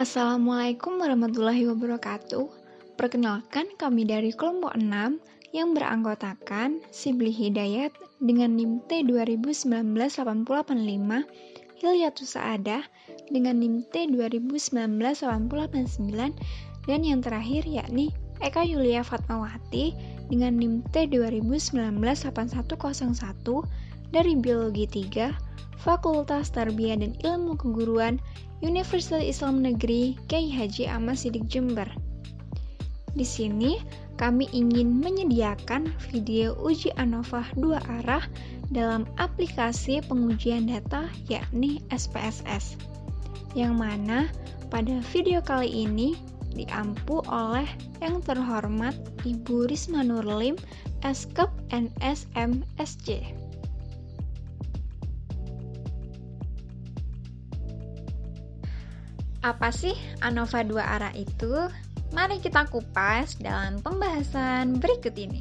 Assalamualaikum warahmatullahi wabarakatuh. Perkenalkan kami dari kelompok 6 yang beranggotakan Sibli Hidayat dengan NIM T 2019-8085, Hilyatus Saadah dengan NIM T 2019-8089, dan yang terakhir yakni Eka Yulia Fatmawati dengan NIM T 2019-8101 dari Biologi 3, Fakultas Tarbiyah dan Ilmu Keguruan, Universitas Islam Negeri Kyai Haji Ahmad Siddiq Jember. Di sini kami ingin menyediakan video uji ANOVA 2 arah dalam aplikasi pengujian data yakni SPSS, yang mana pada video kali ini diampu oleh yang terhormat Ibu Risma Nurlim, Eskep NSMSJ. Apa sih ANOVA 2 arah itu? Mari kita kupas dalam pembahasan berikut ini.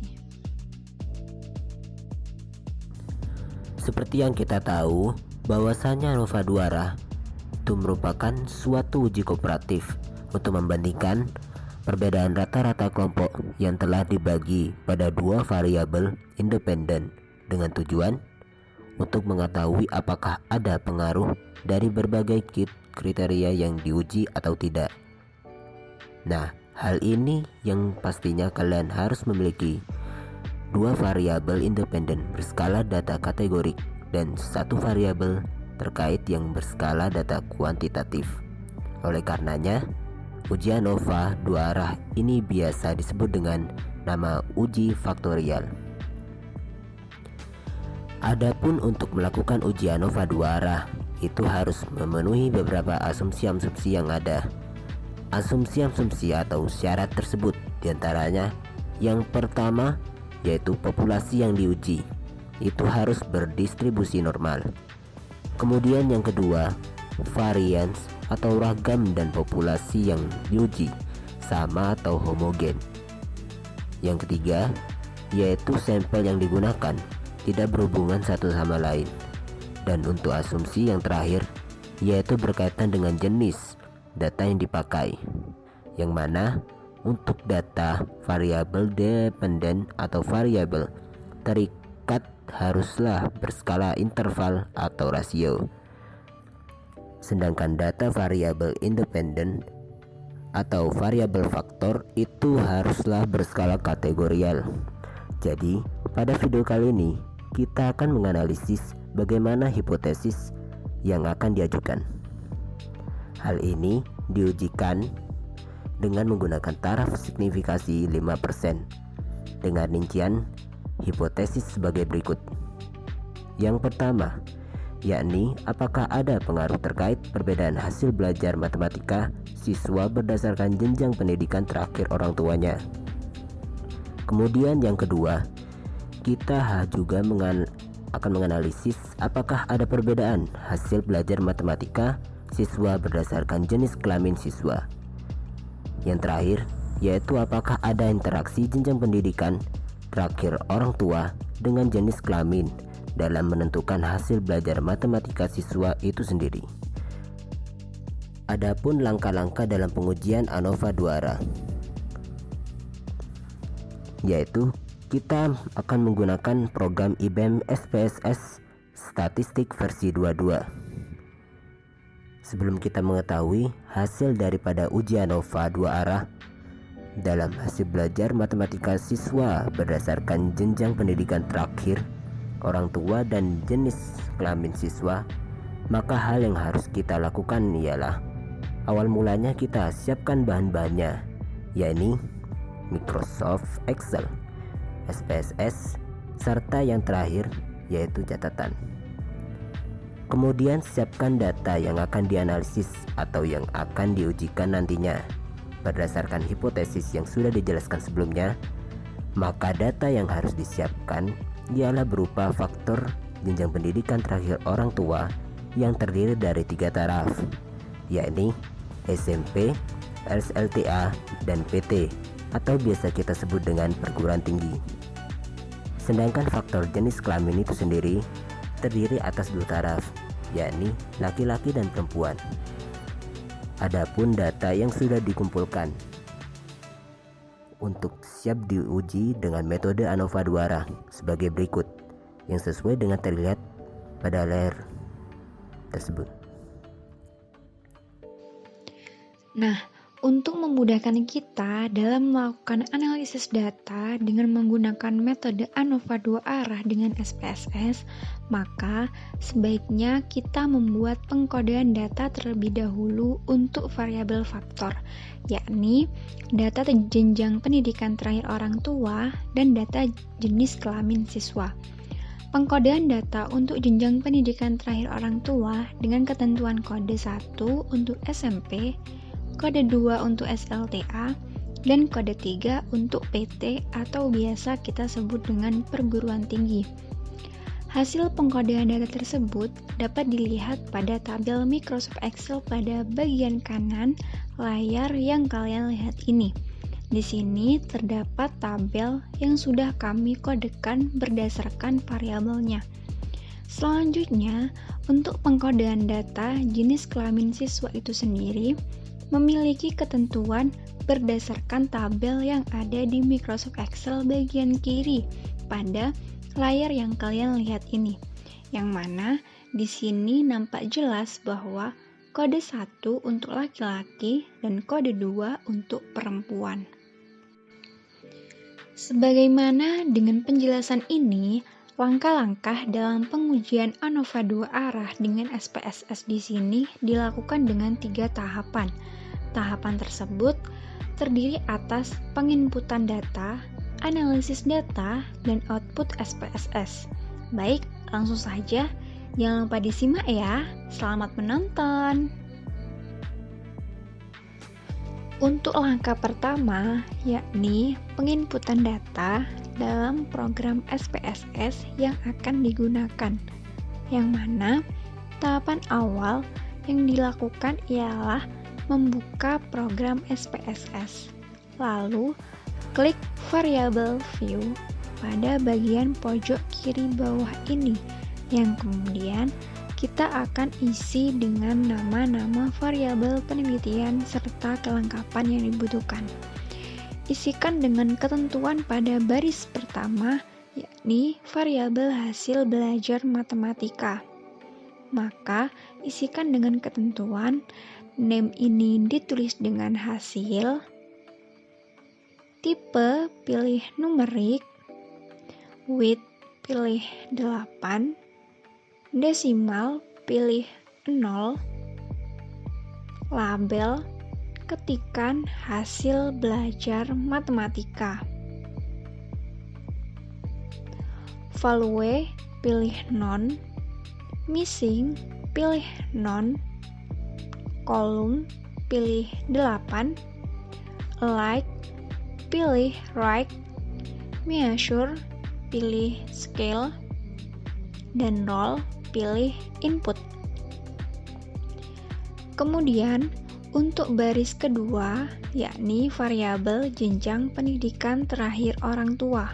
Seperti yang kita tahu, bahwasanya ANOVA 2 arah itu merupakan suatu uji komparatif untuk membandingkan perbedaan rata-rata kelompok yang telah dibagi pada dua variabel independen dengan tujuan untuk mengetahui apakah ada pengaruh dari berbagai kriteria yang diuji atau tidak. Nah, hal ini yang pastinya kalian harus memiliki dua variabel independen berskala data kategorik dan satu variabel terkait yang berskala data kuantitatif. Oleh karenanya, uji ANOVA 2 arah ini biasa disebut dengan nama uji faktorial. Adapun untuk melakukan uji ANOVA 2 arah itu harus memenuhi beberapa asumsi-asumsi yang ada. Asumsi-asumsi atau syarat tersebut diantaranya yang pertama yaitu populasi yang diuji itu harus berdistribusi normal. Kemudian yang kedua, varians atau ragam dan populasi yang diuji sama atau homogen. Yang ketiga yaitu sampel yang digunakan tidak berhubungan satu sama lain. Dan untuk asumsi yang terakhir yaitu berkaitan dengan jenis data yang dipakai, yang mana untuk data variabel dependen atau variabel terikat haruslah berskala interval atau rasio. Sedangkan data variabel independen atau variabel faktor itu haruslah berskala kategorial. Jadi pada video kali ini kita akan menganalisis bagaimana hipotesis yang akan diajukan. Hal ini diujikan dengan menggunakan taraf signifikasi 5% dengan rincian hipotesis sebagai berikut. Yang pertama, yakni apakah ada pengaruh terkait perbedaan hasil belajar matematika siswa berdasarkan jenjang pendidikan terakhir orang tuanya. Kemudian yang kedua, kita juga akan menganalisis apakah ada perbedaan hasil belajar matematika siswa berdasarkan jenis kelamin siswa. Yang terakhir yaitu apakah ada interaksi jenjang pendidikan terakhir orang tua dengan jenis kelamin dalam menentukan hasil belajar matematika siswa itu sendiri. Adapun langkah-langkah dalam pengujian ANOVA 2 arah, yaitu kita akan menggunakan program IBM SPSS Statistik versi 22. Sebelum kita mengetahui hasil daripada uji ANOVA 2 arah dalam hasil belajar matematika siswa berdasarkan jenjang pendidikan terakhir orang tua dan jenis kelamin siswa, maka hal yang harus kita lakukan ialah awal mulanya kita siapkan bahan-bahannya, yakni Microsoft Excel, SPSS, serta yang terakhir yaitu catatan. Kemudian siapkan data yang akan dianalisis atau yang akan diujikan nantinya. Berdasarkan hipotesis yang sudah dijelaskan sebelumnya, maka data yang harus disiapkan ialah berupa faktor jenjang pendidikan terakhir orang tua yang terdiri dari 3 taraf, yakni SMP, SLTA, dan PT atau biasa kita sebut dengan perguruan tinggi. Sedangkan faktor jenis kelamin itu sendiri terdiri atas 2 taraf, yakni laki-laki dan perempuan. Adapun data yang sudah dikumpulkan untuk siap diuji dengan metode ANOVA 2 arah sebagai berikut yang sesuai dengan terlihat pada layar tersebut. Nah, untuk memudahkan kita dalam melakukan analisis data dengan menggunakan metode ANOVA 2 arah dengan SPSS, maka sebaiknya kita membuat pengkodean data terlebih dahulu untuk variabel faktor, yakni data jenjang pendidikan terakhir orang tua dan data jenis kelamin siswa. Pengkodean data untuk jenjang pendidikan terakhir orang tua dengan ketentuan kode 1 untuk SMP, kode 2 untuk SLTA, dan kode 3 untuk PT atau biasa kita sebut dengan perguruan tinggi. Hasil pengkodean data tersebut dapat dilihat pada tabel Microsoft Excel pada bagian kanan layar yang kalian lihat ini. Di sini terdapat tabel yang sudah kami kodekan berdasarkan variabelnya. Selanjutnya, untuk pengkodean data jenis kelamin siswa itu sendiri memiliki ketentuan berdasarkan tabel yang ada di Microsoft Excel bagian kiri pada layar yang kalian lihat ini, yang mana di sini nampak jelas bahwa kode 1 untuk laki-laki dan kode 2 untuk perempuan. Sebagaimana dengan penjelasan ini, langkah-langkah dalam pengujian ANOVA 2 arah dengan SPSS di sini dilakukan dengan 3 tahapan. Tahapan tersebut terdiri atas penginputan data, analisis data, dan output SPSS. Baik, langsung saja. Jangan lupa disimak ya. Selamat menonton. Untuk langkah pertama, yakni penginputan data dalam program SPSS yang akan digunakan, yang mana tahapan awal yang dilakukan ialah membuka program SPSS, lalu klik variable view pada bagian pojok kiri bawah ini, yang kemudian kita akan isi dengan nama-nama variabel penelitian serta kelengkapan yang dibutuhkan. Isikan dengan ketentuan pada baris pertama, yakni variabel hasil belajar matematika. Maka, isikan dengan ketentuan name ini ditulis dengan hasil, tipe pilih numerik, width pilih 8, desimal pilih 0, label ketikan hasil belajar matematika, value pilih non, missing pilih non, kolom pilih 8, like pilih right, measure pilih scale, dan roll pilih input. Kemudian untuk baris kedua, yakni variabel jenjang pendidikan terakhir orang tua,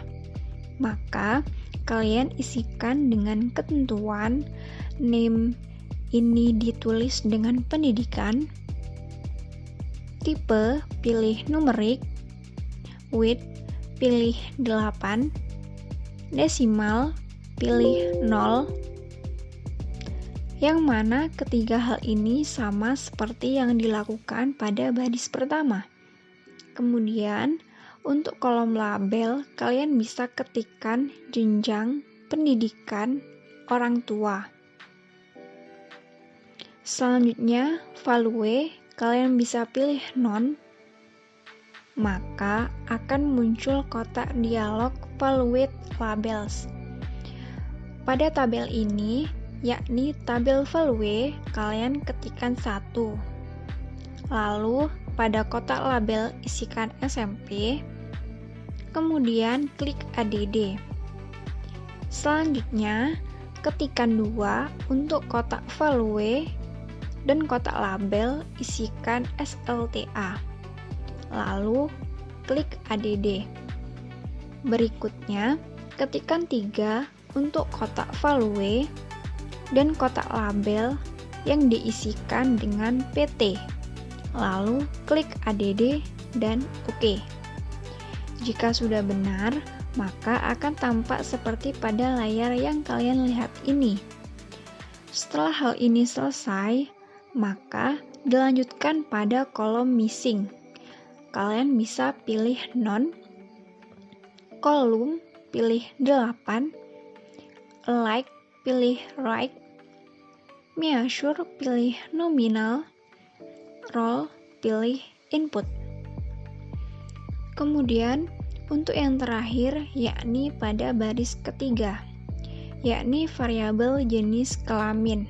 maka kalian isikan dengan ketentuan name ini ditulis dengan pendidikan, tipe pilih numerik, width pilih 8, desimal pilih 0, yang mana ketiga hal ini sama seperti yang dilakukan pada baris pertama. Kemudian untuk kolom label kalian bisa ketikkan jenjang pendidikan orang tua. Selanjutnya, value kalian bisa pilih non, maka akan muncul kotak dialog Valuate Labels. Pada tabel ini, yakni tabel value, kalian ketikkan 1. Lalu, pada kotak label isikan SMP, kemudian klik ADD. Selanjutnya, ketikkan 2 untuk kotak value, dan kotak label isikan SLTA. Lalu, klik ADD. Berikutnya, ketikkan 3 untuk kotak value dan kotak label yang diisikan dengan PT. lalu klik ADD dan OK. Jika sudah benar, maka akan tampak seperti pada layar yang kalian lihat ini. Setelah hal ini selesai, maka dilanjutkan pada kolom missing. Kalian bisa pilih none, kolom pilih 8, like pilih right, measure pilih nominal, roll pilih input. Kemudian untuk yang terakhir, yakni pada baris ketiga, yakni variabel jenis kelamin.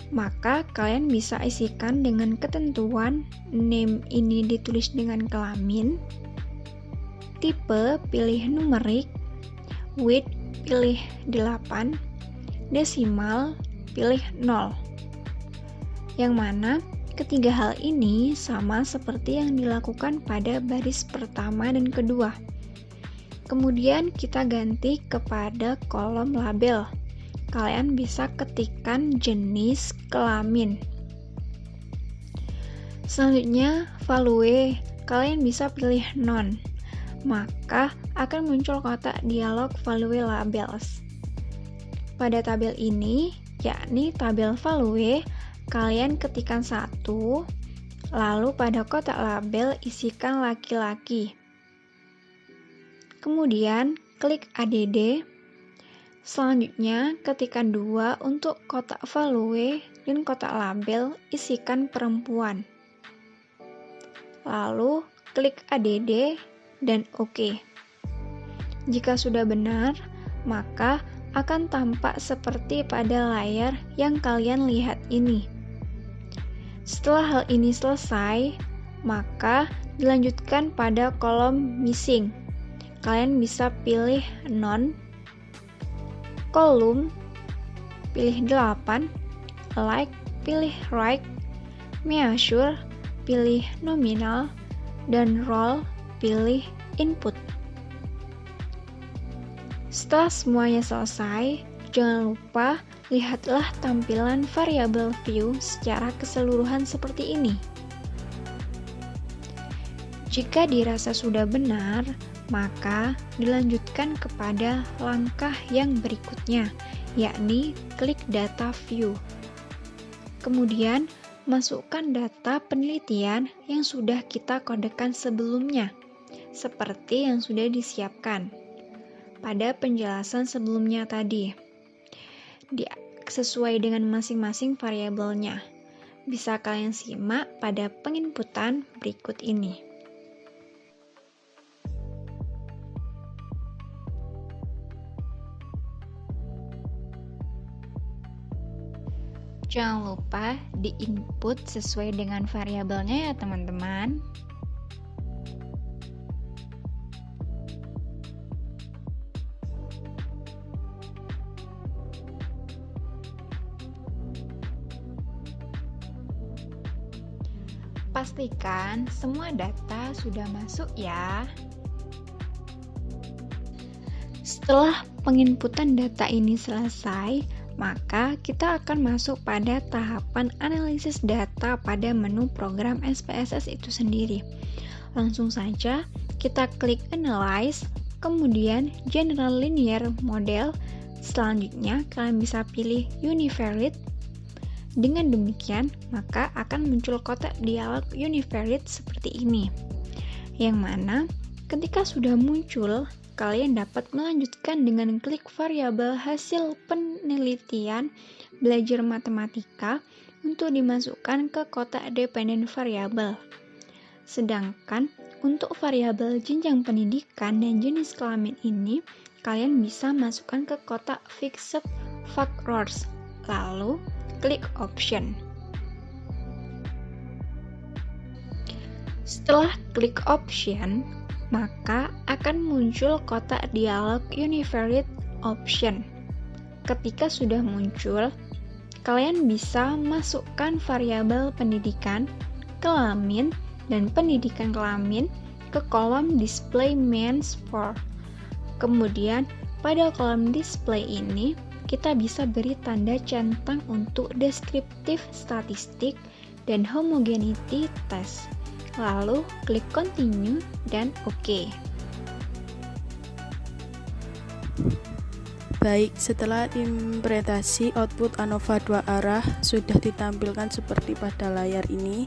Maka kalian bisa isikan dengan ketentuan name ini ditulis dengan kelamin, tipe pilih numerik, width pilih 8, desimal pilih 0. Yang mana ketiga hal ini sama seperti yang dilakukan pada baris pertama dan kedua. Kemudian kita ganti kepada kolom label. Kalian bisa ketikkan jenis kelamin. Selanjutnya, value. Kalian bisa pilih none. Maka akan muncul kotak dialog value labels. Pada tabel ini, yakni tabel value, kalian ketikkan 1, lalu pada kotak label isikan laki-laki. Kemudian, klik ADD. Selanjutnya, ketikkan 2 untuk kotak value dan kotak label isikan perempuan. Lalu, klik ADD dan OK. Jika sudah benar, maka akan tampak seperti pada layar yang kalian lihat ini. Setelah hal ini selesai, maka dilanjutkan pada kolom missing. Kalian bisa pilih none, kolom pilih 8, like pilih right, measure pilih nominal, dan roll pilih input. Setelah semuanya selesai, jangan lupa lihatlah tampilan variabel view secara keseluruhan seperti ini. Jika dirasa sudah benar, maka dilanjutkan kepada langkah yang berikutnya, yakni klik data view. Kemudian, masukkan data penelitian yang sudah kita kodekan sebelumnya, seperti yang sudah disiapkan pada penjelasan sebelumnya tadi. Sesuai dengan masing-masing variabelnya. Bisa kalian simak pada penginputan berikut ini. Jangan lupa di-input sesuai dengan variabelnya ya teman-teman. Pastikan semua data sudah masuk ya. Setelah penginputan data ini selesai, maka kita akan masuk pada tahapan analisis data pada menu program SPSS itu sendiri. Langsung saja kita klik Analyze, kemudian General Linear Model. Selanjutnya kalian bisa pilih Univariate. Dengan demikian, maka akan muncul kotak dialog Univariate seperti ini. Yang mana ketika sudah muncul, kalian dapat melanjutkan dengan klik variabel hasil penelitian belajar matematika untuk dimasukkan ke kotak dependent variable. Sedangkan untuk variabel jenjang pendidikan dan jenis kelamin ini, kalian bisa masukkan ke kotak fixed factors. Lalu, klik option. Setelah klik option, maka akan muncul kotak dialog Univariate Option. Ketika sudah muncul, kalian bisa masukkan variabel pendidikan, kelamin, dan pendidikan kelamin ke kolom Display Means For. Kemudian, pada kolom display ini, kita bisa beri tanda centang untuk deskriptif statistik dan homogeneity test. Lalu klik continue dan OK. Baik, setelah implementasi output ANOVA 2 arah sudah ditampilkan seperti pada layar ini.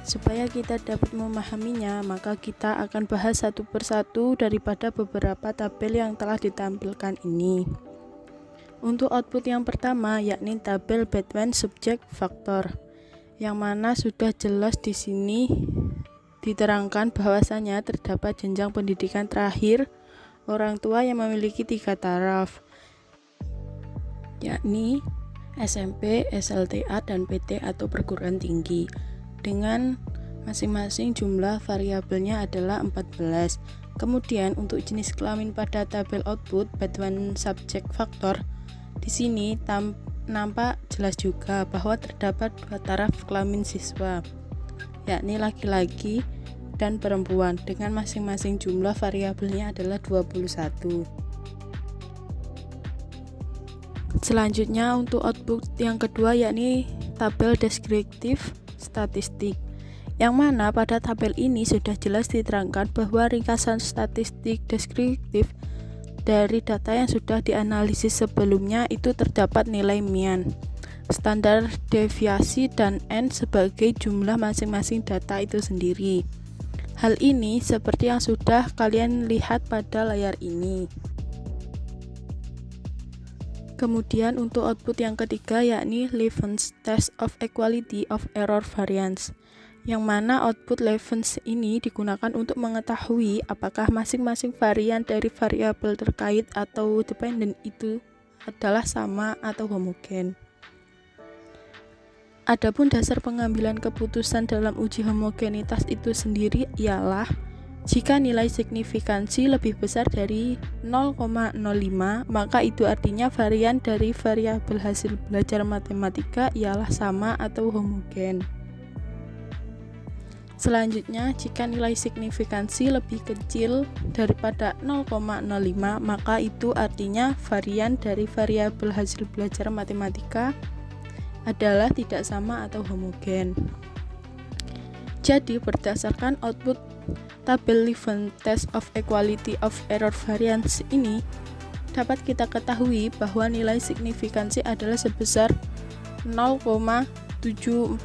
Supaya kita dapat memahaminya, maka kita akan bahas satu persatu daripada beberapa tabel yang telah ditampilkan ini. Untuk output yang pertama, yakni tabel Bethmann Subject Factor, yang mana sudah jelas di sini diterangkan bahwasanya terdapat jenjang pendidikan terakhir orang tua yang memiliki 3 taraf, yakni SMP, SLTA, dan PT atau perguruan tinggi, dengan masing-masing jumlah variabelnya adalah 14. Kemudian untuk jenis kelamin pada tabel output Bethmann Subject Factor, di sini nampak jelas juga bahwa terdapat 2 taraf kelamin siswa, yakni laki-laki dan perempuan, dengan masing-masing jumlah variabelnya adalah 21. Selanjutnya untuk output yang kedua, yakni tabel deskriptif statistik, yang mana pada tabel ini sudah jelas diterangkan bahwa ringkasan statistik deskriptif dari data yang sudah dianalisis sebelumnya itu terdapat nilai mean, standar deviasi, dan n sebagai jumlah masing-masing data itu sendiri. Hal ini seperti yang sudah kalian lihat pada layar ini. Kemudian untuk output yang ketiga, yakni Levens Test of Equality of Error Variance, yang mana output Levens ini digunakan untuk mengetahui apakah masing-masing varian dari variabel terkait atau dependent itu adalah sama atau homogen. Adapun dasar pengambilan keputusan dalam uji homogenitas itu sendiri ialah jika nilai signifikansi lebih besar dari 0,05, maka itu artinya varian dari variabel hasil belajar matematika ialah sama atau homogen. Selanjutnya, jika nilai signifikansi lebih kecil daripada 0,05, maka itu artinya varian dari variabel hasil belajar matematika adalah tidak sama atau homogen. Jadi, berdasarkan output tabel Levens Test of Equality of Error Variance ini, dapat kita ketahui bahwa nilai signifikansi adalah sebesar 0,748,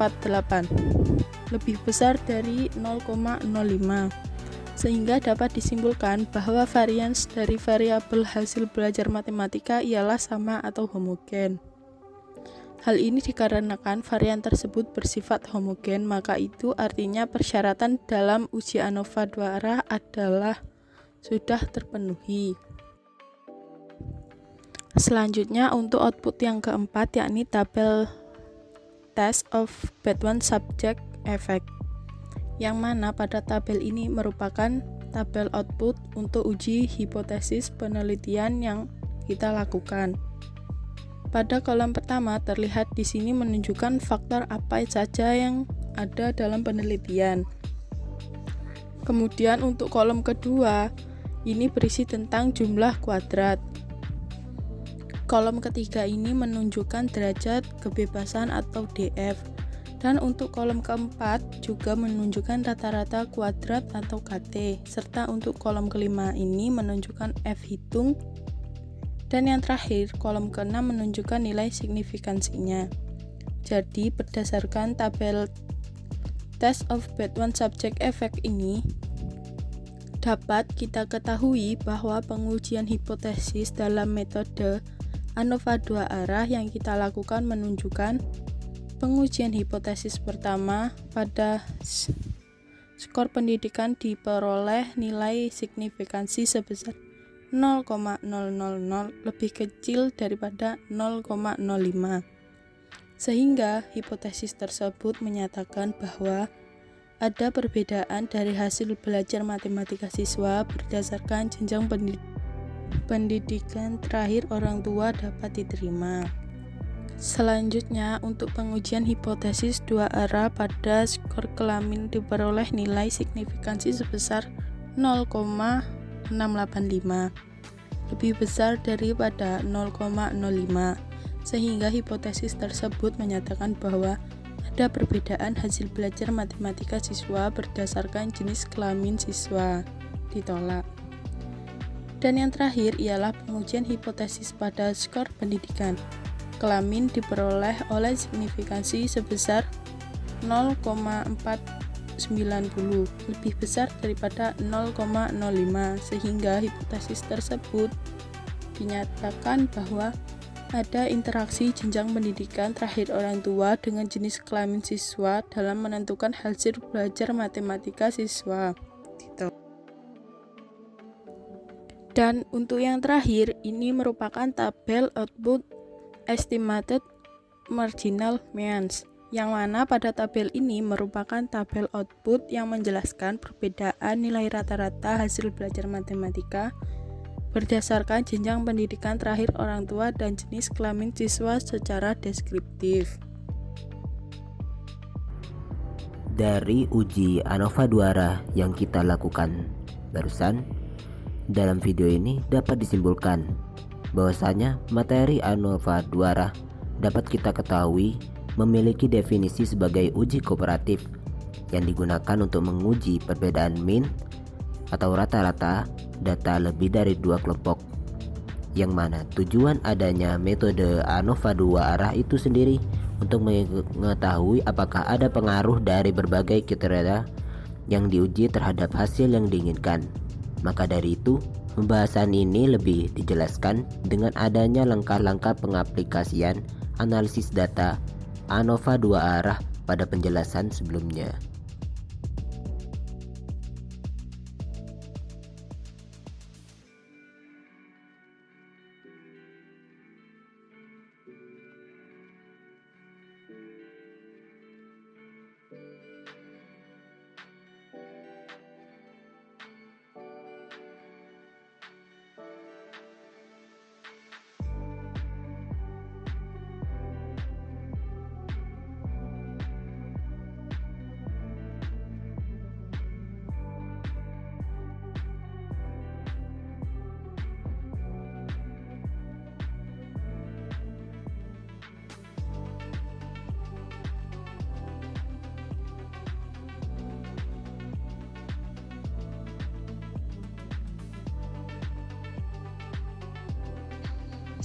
lebih besar dari 0,05, sehingga dapat disimpulkan bahwa varians dari variabel hasil belajar matematika ialah sama atau homogen. Hal ini dikarenakan varian tersebut bersifat homogen, maka itu artinya persyaratan dalam uji ANOVA 2 arah adalah sudah terpenuhi. Selanjutnya untuk output yang keempat, yakni tabel Test of Bethmann Subject Effect, yang mana pada tabel ini merupakan tabel output untuk uji hipotesis penelitian yang kita lakukan. Pada kolom pertama terlihat di sini menunjukkan faktor apa saja yang ada dalam penelitian. Kemudian untuk kolom kedua ini berisi tentang jumlah kuadrat. Kolom ketiga ini menunjukkan derajat kebebasan atau DF. Dan untuk kolom keempat juga menunjukkan rata-rata kuadrat atau KT. Serta untuk kolom kelima ini menunjukkan F hitung. Dan yang terakhir, kolom ke-6 menunjukkan nilai signifikansinya. Jadi, berdasarkan tabel Test of Bethmann Subject Effect ini, dapat kita ketahui bahwa pengujian hipotesis dalam metode ANOVA 2 arah yang kita lakukan menunjukkan pengujian hipotesis pertama pada skor pendidikan diperoleh nilai signifikansi sebesar 0,000 lebih kecil daripada 0,05, sehingga hipotesis tersebut menyatakan bahwa ada perbedaan dari hasil belajar matematika siswa berdasarkan jenjang pendidikan terakhir orang tua dapat diterima. Selanjutnya, untuk pengujian hipotesis 2 arah pada skor kelamin diperoleh nilai signifikansi sebesar 0,685, lebih besar daripada 0,05, sehingga hipotesis tersebut menyatakan bahwa ada perbedaan hasil belajar matematika siswa berdasarkan jenis kelamin siswa, ditolak. Dan yang terakhir ialah pengujian hipotesis pada skor pendidikan. Kelamin diperoleh oleh signifikansi sebesar 0,490, lebih besar daripada 0,05, sehingga hipotesis tersebut dinyatakan bahwa ada interaksi jenjang pendidikan terakhir orang tua dengan jenis kelamin siswa dalam menentukan hasil belajar matematika siswa. Dan untuk yang terakhir, ini merupakan tabel output estimated marginal means, yang mana pada tabel ini merupakan tabel output yang menjelaskan perbedaan nilai rata-rata hasil belajar matematika berdasarkan jenjang pendidikan terakhir orang tua dan jenis kelamin siswa secara deskriptif. Dari uji ANOVA 2 arah yang kita lakukan barusan, dalam video ini dapat disimpulkan bahwasanya materi ANOVA 2 arah dapat kita ketahui memiliki definisi sebagai uji kooperatif yang digunakan untuk menguji perbedaan mean atau rata-rata data lebih dari dua kelompok, yang mana tujuan adanya metode ANOVA 2 arah itu sendiri untuk mengetahui apakah ada pengaruh dari berbagai kriteria yang diuji terhadap hasil yang diinginkan. Maka dari itu, pembahasan ini lebih dijelaskan dengan adanya langkah-langkah pengaplikasian analisis data ANOVA 2 arah pada penjelasan sebelumnya.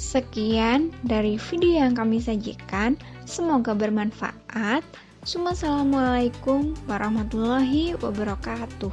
Sekian dari video yang kami sajikan, semoga bermanfaat. Assalamualaikum warahmatullahi wabarakatuh.